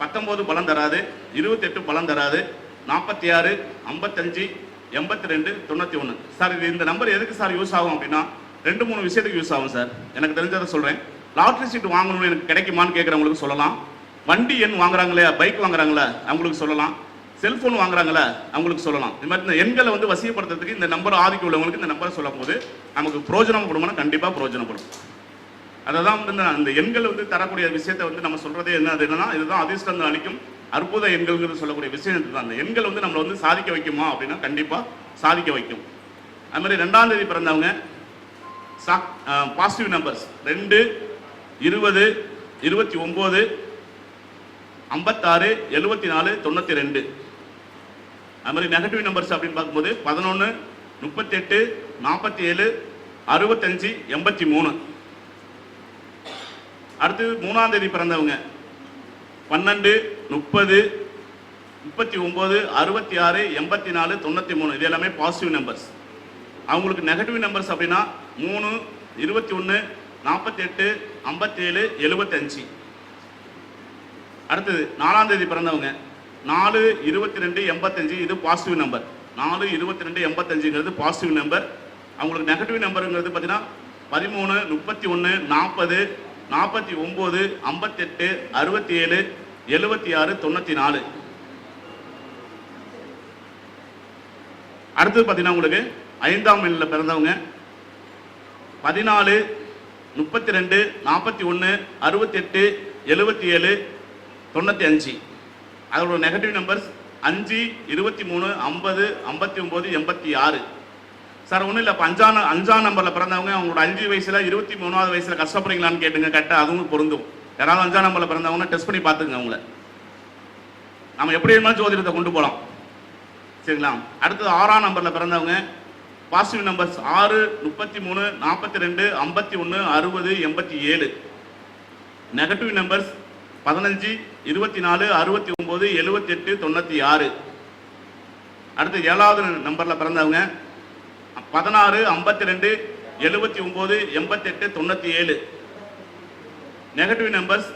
19 பலம் தராது, 28 பலம் தராது, 46, 55, 82, 91. சார் இது இந்த நம்பர் எதுக்கு சார் யூஸ் ஆகும் அப்படின்னா 2-3 விஷயத்துக்கு யூஸ் ஆகும் சார். எனக்கு தெரிஞ்சதை சொல்கிறேன். லாட்ரி சீட் வாங்கணும்னு எனக்கு கிடைக்குமான்னு கேட்குறவங்களுக்கு சொல்லலாம். வண்டி எண் வாங்குறாங்களே, பைக் வாங்குறாங்களே அவங்களுக்கு சொல்லலாம். செல்ஃபோன் வாங்குறாங்களே அவங்களுக்கு சொல்லலாம். இது மாதிரி இந்த எண்களை வந்து வசியப்படுத்துறதுக்கு இந்த நம்பர் ஆதிக்கம் உள்ளவங்களுக்கு இந்த நம்பரை சொல்லும் போது நமக்கு பிரயோஜனப்படுமானா கண்டிப்பாக பிரயோஜனப்படும். அதை தான் வந்து இந்த எண்கள் வந்து தரக்கூடிய விஷயத்தை வந்து நம்ம சொல்கிறதே என்னன்னா இதுதான் அதிர்ஷ்டம் அளிக்கும் அற்புத எண்கள்ங்கிறது சொல்லக்கூடிய விஷயம் தான். அந்த எண்கள் வந்து நம்மளை வந்து சாதிக்க வைக்குமா அப்படின்னா கண்டிப்பாக சாதிக்க வைக்கும். அது மாதிரி 2ஆம் தேதி பிறந்தவங்க பாசிட்டிவ் நம்பர்ஸ் 2, 20, 29, 56, 74, 92. அது மாதிரி நெகட்டிவ் நம்பர்ஸ் அப்படின்னு பார்க்கும்போது 11, 38, 47, 65, 83. அடுத்து 3ஆம் தேதி பிறந்தவங்க 12, 30, 39, 66, 84, 93 இது எல்லாமே பாசிட்டிவ் நம்பர்ஸ். அவங்களுக்கு நெகட்டிவ் நம்பர்ஸ் அப்படின்னா 3, 21, 48, 57, 75. அடுத்தது 4ஆம் தேதி பிறந்தவங்க 4, 22, 85 இது பாசிட்டிவ் நம்பர். 4, 22, 85ங்கிறது பாசிட்டிவ் நம்பர். அவங்களுக்கு நெகட்டிவ் நம்பருங்கிறது பார்த்தீங்கன்னா 13, 31, 40, 49 58 67 76 94. அடுத்தது பார்த்தீங்கன்னா உங்களுக்கு 5ஆம் எண்ணில் பிறந்தவங்க 14 32 41 68 77 95. அதோட நெகட்டிவ் நம்பர்ஸ் 5 23 50 59 86. சார் ஒன்றும் இல்லை. இப்போ அஞ்சாம் நம்பரில் பிறந்தவங்க அவங்களோட 5 வயசில் 23வது வயசில் கஷ்டப்படுறீங்களான்னு கேட்டுங்க. கரெக்டாக அதுவும் பொருந்தும். யாராவது 5ஆம் நம்பரில் பிறந்தவங்கன்னா டெஸ்ட் பண்ணி பார்த்துங்க அவங்கள. நம்ம எப்படி இருந்தாலும் ஜோதிடத்தை கொண்டு போகலாம். சரிங்களா? அடுத்தது 6ஆம் நம்பரில் பிறந்தவங்க பாசிட்டிவ் நம்பர்ஸ் 6 33 42 51 60 87. Negative numbers 15 24 69 78 96. அடுத்து 7வது நம்பரில் பிறந்தவங்க 16 52 79 88 97. Negative numbers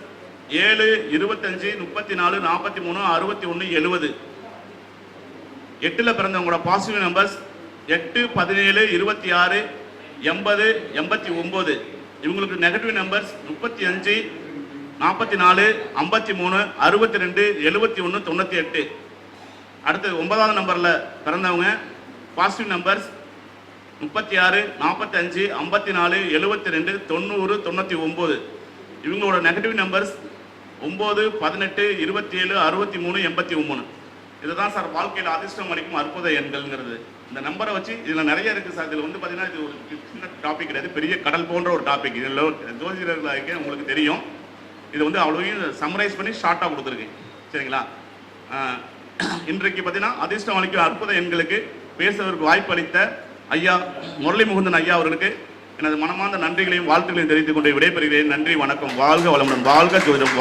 7 25 34 43 61 70. 8ல் பிறந்தவங்களோட பாசிட்டிவ் நம்பர்ஸ் 8 17 26 80 89. இவங்களுக்கு நெகட்டிவ் நம்பர்ஸ் 35 44 53 62 71 98. அடுத்து 9வது நம்பரில் பிறந்தவங்க பாசிட்டிவ் நம்பர்ஸ் 36 45 54 72 90 99. இவங்களோட நெகட்டிவ் நம்பர்ஸ் 9 18 27 63 89. இதுதான் சார் வாழ்க்கையில் அதிர்ஷ்டம் அளிக்கும் அற்புத எண்கள்ங்கிறது. இந்த நம்பரை வச்சு இதில் நிறைய இருக்குது சார். இதில் வந்து பார்த்தீங்கன்னா இது ஒரு சின்ன டாபிக் கிடையாது, பெரிய கடல் போன்ற ஒரு டாபிக். இதில் ஜோதிடர்களாக உங்களுக்கு தெரியும். இது வந்து அவ்வளோவையும் சம்மரைஸ் பண்ணி ஷார்ட்டாக கொடுத்துருக்கு. சரிங்களா? இன்றைக்கு பார்த்தீங்கன்னா அதிர்ஷ்டம் அளிக்கும் அற்புத எண்களுக்கு பேசுவதற்கு வாய்ப்பு அளித்த ஐயா முரளி முகுந்தன் ஐயா அவர்களுக்கு எனது மனமார்ந்த நன்றிகளையும் வாழ்த்துக்களையும் தெரிவித்துக் கொண்டு விடைபெறுகிறேன். நன்றி, வணக்கம். வாழ்க வளமுடன். வாழ்க ஜோதிடம்.